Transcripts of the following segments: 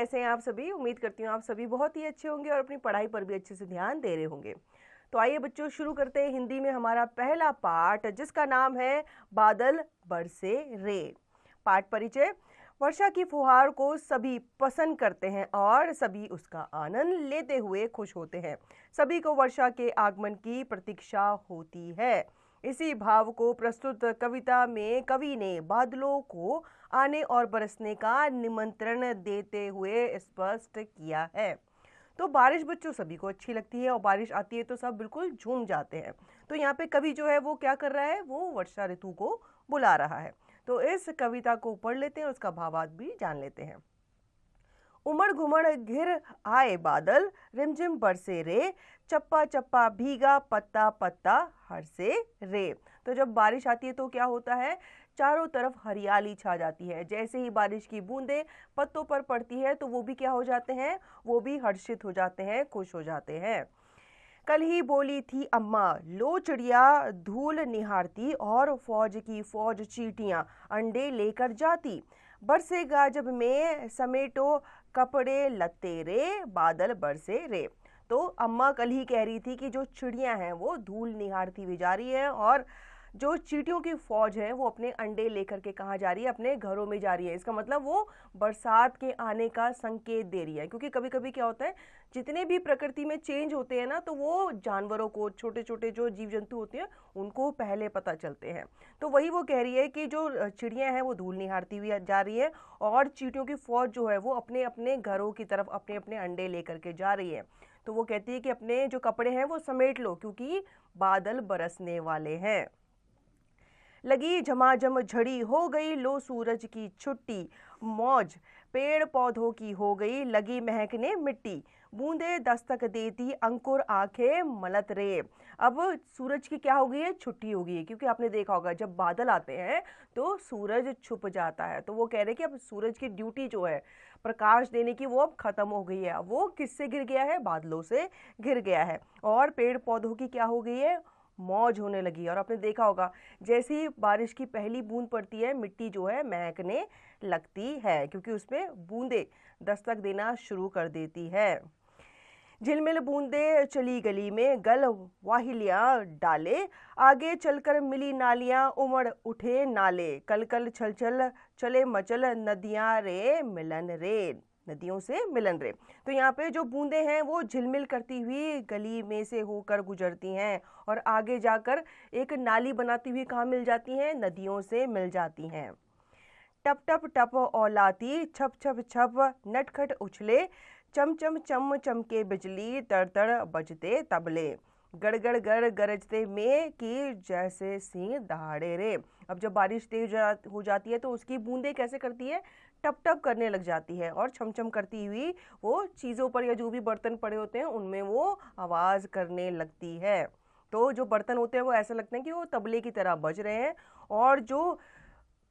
कैसे हैं आप सभी। उम्मीद करती हूँ आप सभी बहुत ही अच्छे होंगे और अपनी पढ़ाई पर भी अच्छे से ध्यान दे रहे होंगे। तो आइए बच्चों, शुरू करते हैं हिंदी में हमारा पहला पाठ, जिसका नाम है बादल बरसे रे। पाठ परिचय। वर्षा की फुहार को सभी पसंद करते हैं और सभी उसका आनंद लेते हुए खुश होते हैं। सभी को वर्षा के आगमन की प्रतीक्षा होती है। इसी भाव को प्रस्तुत कविता में कवि ने बादलों को आने और बरसने का निमंत्रण देते हुए स्पष्ट किया है। तो बारिश बच्चों सभी को अच्छी लगती है और बारिश आती है तो सब बिल्कुल झूम जाते हैं। तो यहाँ पे कवि जो है वो क्या कर रहा है, वो वर्षा ऋतु को बुला रहा है। तो इस कविता को पढ़ लेते हैं और उसका भावार्थ भी जान लेते हैं। उमड़ घुमड़ घिर आए बादल, रिमझिम बरसे रे, चप्पा चप्पा भीगा पत्ता पत्ता हरसे रे। तो जब बारिश आती है तो क्या होता है, चारों तरफ हरियाली छा जाती है। जैसे ही बारिश की बूंदें पत्तों पर पड़ती है तो वो भी क्या हो जाते हैं, वो भी हर्षित हो जाते हैं, खुश हो जाते हैं। कल ही बोली थी अम्मा, लो चिड़िया धूल निहारती और फौज की फौज चींटियां अंडे लेकर जाती। बरसेगा जब मैं समेटो कपड़े लत्ते रे, बादल बरसे रे। तो अम्मा कल ही कह रही थी कि जो चिड़ियां हैं वो धूल निहारती हुई जा रही है और जो चींटियों की फौज है वो अपने अंडे लेकर के कहाँ जा रही है, अपने घरों में जा रही है। इसका मतलब वो बरसात के आने का संकेत दे रही है। क्योंकि कभी कभी क्या होता है, जितने भी प्रकृति में चेंज होते हैं ना, तो वो जानवरों को, छोटे छोटे जो जीव जंतु होते हैं उनको पहले पता चलते हैं। तो वही वो कह रही है कि जो चिड़ियाँ हैं वो धूल निहारती हुई जा रही है और चींटियों की फौज जो है वो अपने अपने घरों की तरफ अपने अपने अंडे लेकर के जा रही है। तो वो कहती है कि अपने जो कपड़े हैं वो समेट लो, क्योंकि बादल बरसने वाले हैं। लगी झमाझम झड़ी, हो गई लो सूरज की छुट्टी, मौज पेड़ पौधों की हो गई लगी महकने मिट्टी, बूंदे दस्तक देती अंकुर आंखें मलत रे। अब सूरज की क्या हो गई है, छुट्टी हो गई है। क्योंकि आपने देखा होगा जब बादल आते हैं तो सूरज छुप जाता है। तो वो कह रहे हैं कि अब सूरज की ड्यूटी जो है प्रकाश देने की, वो अब खत्म हो गई है। वो किससे गिर गया है, बादलों से गिर गया है। और पेड़ पौधों की क्या हो गई है, मौज होने लगी। और आपने देखा होगा जैसे ही बारिश की पहली बूंद पड़ती है, मिट्टी जो है महकने लगती है, क्योंकि उसमें बूंदे दस्तक देना शुरू कर देती है। झिलमिल बूंदे चली गली में, गल वाहिलियां डाले, आगे चलकर मिली नालियां, उमड़ उठे नाले, कल कल छल छल चले मचल नदियां रे, मिलन रे, नदियों से मिलन रे। तो यहाँ पे जो बूंदे हैं वो झिलमिल करती हुई गली में से होकर गुजरती हैं और आगे जाकर एक नाली बनाती हुई कहाँ मिल जाती हैं, नदियों से मिल जाती हैं। टप टप टप औलाती, छप छप छप नटखट उछले, चम चम चम चमके बिजली, तड़ तड़ बजते तबले, गड़गड़ गड़ गरजते में कि जैसे सिंह दहाड़े रे। अब जब बारिश तेज हो जाती है तो उसकी बूंदें कैसे करती है, टप टप करने लग जाती है और छमछम करती हुई वो चीज़ों पर या जो भी बर्तन पड़े होते हैं उनमें वो आवाज़ करने लगती है। तो जो बर्तन होते हैं वो ऐसा लगता है कि वो तबले की तरह बज रहे हैं, और जो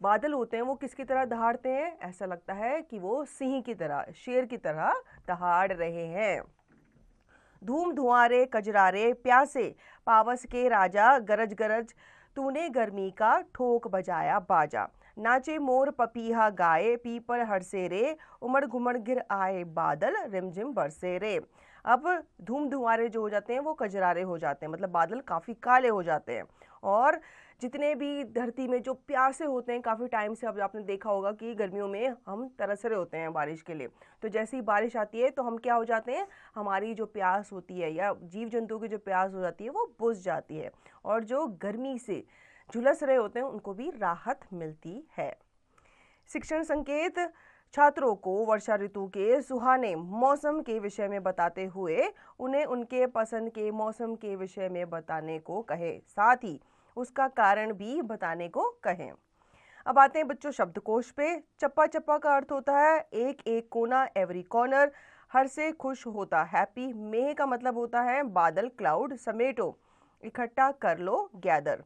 बादल होते हैं वो किसकी तरह दहाड़ते हैं, ऐसा लगता है कि वो सिंह की तरह, शेर की तरह दहाड़ रहे हैं। धूम धुआरे कजरारे प्यासे, पावस के राजा गरज गरज, तूने गर्मी का ठोक बजाया बाजा, नाचे मोर पपीहा गाए, पीपल हरसे रे, उमड़ घुमड़ घिर आए बादल, रिमझिम बरसे रे। अब धूम धुआरे जो हो जाते हैं वो कजरारे हो जाते हैं, मतलब बादल काफ़ी काले हो जाते हैं। और जितने भी धरती में जो प्यासे होते हैं, काफ़ी टाइम से, अब आपने देखा होगा कि गर्मियों में हम तरस रहे होते हैं बारिश के लिए। तो जैसे ही बारिश आती है तो हम क्या हो जाते हैं, हमारी जो प्यास होती है या जीव जंतुओं की जो प्यास हो जाती है वो बुझ जाती है, और जो गर्मी से झुलस रहे होते हैं उनको भी राहत मिलती है। शिक्षण संकेत। छात्रों को वर्षा ऋतु के सुहाने मौसम के विषय में बताते हुए उन्हें उनके पसंद के मौसम के विषय में बताने को कहे, साथ ही उसका कारण भी बताने को कहें। अब आते हैं बच्चों शब्दकोश पे। चप्पा चप्पा का अर्थ होता है एक एक कोना, एवरी कॉर्नर। हर से खुश होता, हैप्पी। मेह का मतलब होता है बादल, क्लाउड। समेटो, इकट्ठा कर लो, गैदर।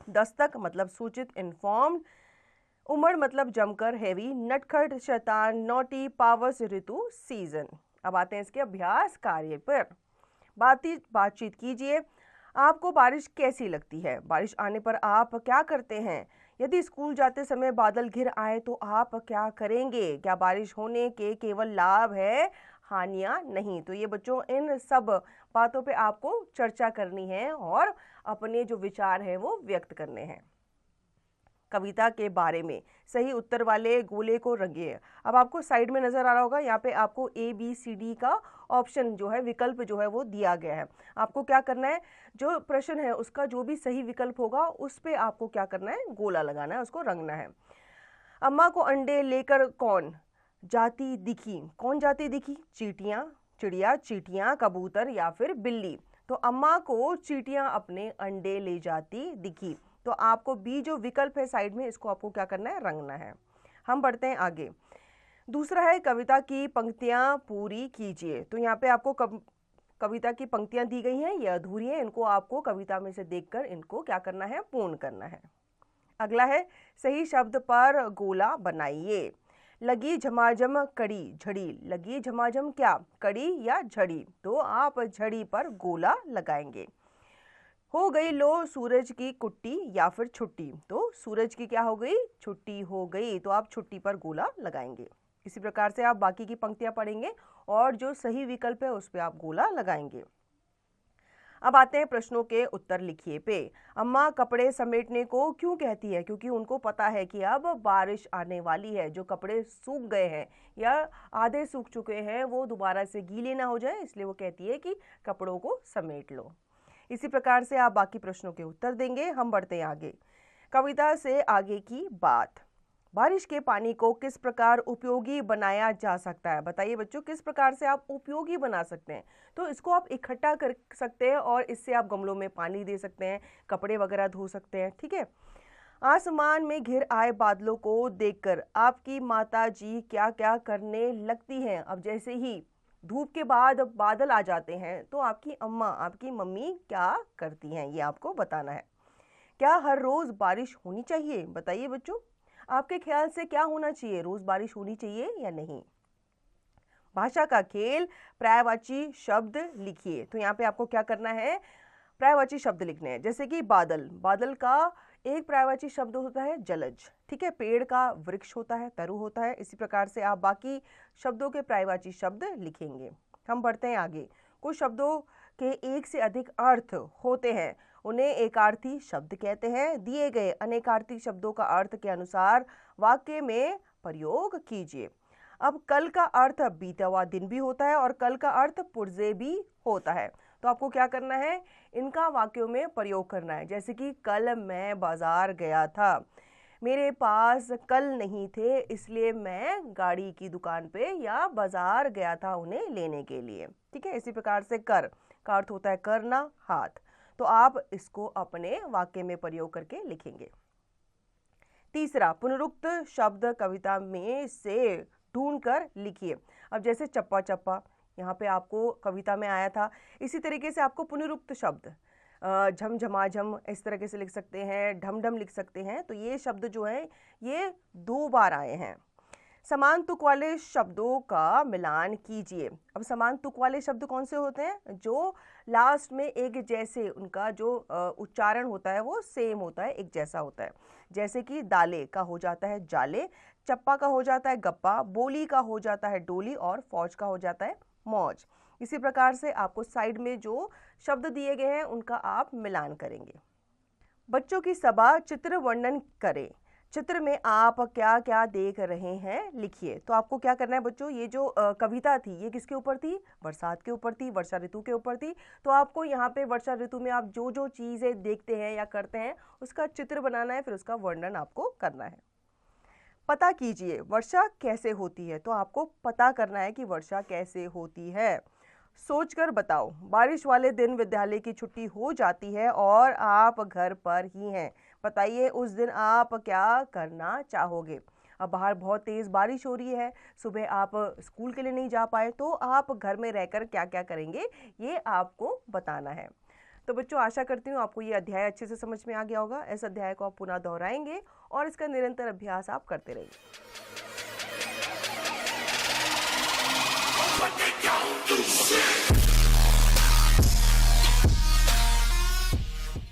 दस्तक मतलब सूचित, इन्फॉर्म्ड। उमड़ मतलब जमकर, हैवी। नटखट, शैतान, नोटी। पावस, ऋतु, सीजन। अब आते हैं इसके अभ्यास कार्य पर। बातचीत कीजिए। आपको बारिश कैसी लगती है? बारिश आने पर आप क्या करते हैं? यदि स्कूल जाते समय बादल घिर आए तो आप क्या करेंगे? क्या बारिश होने के केवल लाभ है, हानियां नहीं? तो ये बच्चों इन सब बातों पे आपको चर्चा करनी है और अपने जो विचार हैं वो व्यक्त करने हैं। कविता के बारे में सही उत्तर वाले गोले को रंगिए। अब आपको साइड में नजर आ रहा होगा, यहाँ पे आपको ABCD का ऑप्शन जो है, विकल्प जो है वो दिया गया है। आपको क्या करना है, जो प्रश्न है उसका जो भी सही विकल्प होगा उस पे आपको क्या करना है, गोला लगाना है, उसको रंगना है। अम्मा को अंडे लेकर कौन जाती दिखी? कौन जाती दिखी? चींटियां, चिड़िया, चींटियां, कबूतर या फिर बिल्ली? तो अम्मा को चींटियां अपने अंडे ले जाती दिखी। तो आपको बी जो विकल्प है साइड में, इसको आपको क्या करना है, रंगना है। हम बढ़ते हैं आगे। दूसरा है कविता की पंक्तियां पूरी कीजिए। तो यहाँ पे आपको कविता की पंक्तियां दी गई हैं, ये अधूरी हैं, इनको आपको कविता में से देखकर इनको क्या करना है, पूर्ण करना है। अगला है सही शब्द पर गोला बनाइए। लगी झमाझम कड़ी झड़ी। लगी झमाझम क्या, कड़ी या झड़ी? तो आप झड़ी पर गोला लगाएंगे। हो गई लो सूरज की कुट्टी या फिर छुट्टी? तो सूरज की क्या हो गई, छुट्टी हो गई, तो आप छुट्टी पर गोला लगाएंगे। इसी प्रकार से आप बाकी की पंक्तियां पढ़ेंगे और जो सही विकल्प है उस पर आप गोला लगाएंगे। अब आते हैं प्रश्नों के उत्तर लिखिए पे। अम्मा कपड़े समेटने को क्यों कहती है? क्योंकि उनको पता है कि अब बारिश आने वाली है, जो कपड़े सूख गए हैं या आधे सूख चुके हैं वो दोबारा से गीले ना हो जाए, इसलिए वो कहती है कि कपड़ों को समेट लो। इसी प्रकार से आप बाकी प्रश्नों के उत्तर देंगे। हम बढ़ते हैं आगे। कविता से आगे की बात। बारिश के पानी को किस प्रकार उपयोगी बनाया जा सकता है? बताइए बच्चों, किस प्रकार से आप उपयोगी बना सकते हैं? तो इसको आप इकट्ठा कर सकते हैं और इससे आप गमलों में पानी दे सकते हैं, कपड़े वगैरह धो सकते हैं, ठीक है। आसमान में घिर आए बादलों को देखकर आपकी माता जी क्या क्या करने लगती हैं? अब जैसे ही धूप के बाद बादल आ जाते हैं तो आपकी अम्मा, आपकी मम्मी क्या करती हैं, ये आपको बताना है। क्या हर रोज बारिश होनी चाहिए? बताइए बच्चों, आपके ख्याल से क्या होना चाहिए, रोज बारिश होनी चाहिए या नहीं? भाषा का खेल, पर्यायवाची शब्द लिखिए। तो यहाँ पे आपको क्या करना है, पर्यायवाची शब्द लिखने हैं। जैसे कि बादल, बादल का एक पर्यायवाची शब्द होता है जलज, ठीक है। पेड़ का वृक्ष होता है, तरु होता है। इसी प्रकार से आप बाकी शब्दों के पर्यायवाची शब्द लिखेंगे। हम बढ़ते हैं आगे। कुछ शब्दों के एक से अधिक अर्थ होते हैं, उन्हें एकार्थी शब्द कहते हैं। दिए गए अनेकार्थी शब्दों का अर्थ के अनुसार वाक्य में प्रयोग कीजिए। अब कल का अर्थ बीता हुआ दिन भी होता है और कल का अर्थ पुर्जे भी होता है। तो आपको क्या करना है, इनका वाक्यों में प्रयोग करना है। जैसे कि कल मैं बाजार गया था, मेरे पास कल नहीं थे इसलिए मैं गाड़ी की दुकान पे या बाजार गया था उन्हें लेने के लिए, ठीक है। इसी प्रकार से कर का अर्थ होता है करना, हाथ। तो आप इसको अपने वाक्य में प्रयोग करके लिखेंगे। तीसरा, पुनरुक्त शब्द कविता में से ढूंढकर लिखिए। अब जैसे चप्पा चप्पा यहाँ पे आपको कविता में आया था, इसी तरीके से आपको पुनरुक्त शब्द झमझमाझम इस तरीके से लिख सकते हैं, ढम ढम लिख सकते हैं। तो ये शब्द जो है ये 2 बार आए हैं। समान तुक वाले शब्दों का मिलान कीजिए। अब समान तुक वाले शब्द कौन से होते हैं, जो लास्ट में एक जैसे, उनका जो उच्चारण होता है वो सेम होता है, एक जैसा होता है। जैसे कि दाले का हो जाता है जाले, चप्पा का हो जाता है गप्पा, बोली का हो जाता है डोली और फौज का हो जाता है मौज। इसी प्रकार से आपको साइड में जो शब्द दिए गए हैं उनका आप मिलान करेंगे। बच्चों की सभा, चित्र वर्णन करें। चित्र में आप क्या क्या देख रहे हैं लिखिए। तो आपको क्या करना है बच्चों, ये जो कविता थी ये किसके ऊपर थी, बरसात के ऊपर थी, वर्षा ऋतु के ऊपर थी। तो आपको यहाँ पे वर्षा ऋतु में आप जो जो चीजें देखते हैं या करते हैं उसका चित्र बनाना है, फिर उसका वर्णन आपको करना है। पता कीजिए वर्षा कैसे होती है। तो आपको पता करना है कि वर्षा कैसे होती है। सोचकर बताओ, बारिश वाले दिन विद्यालय की छुट्टी हो जाती है और आप घर पर ही हैं। बताइए उस दिन आप क्या करना चाहोगे। अब बाहर बहुत तेज बारिश हो रही है, सुबह आप स्कूल के लिए नहीं जा पाए, तो आप घर में रहकर क्या क्या करेंगे ये आपको बताना है। तो बच्चों, आशा करती हूँ आपको ये अध्याय अच्छे से समझ में आ गया होगा। इस अध्याय को आप पुनः दोहराएंगे और इसका निरंतर अभ्यास आप करते रहेंगे।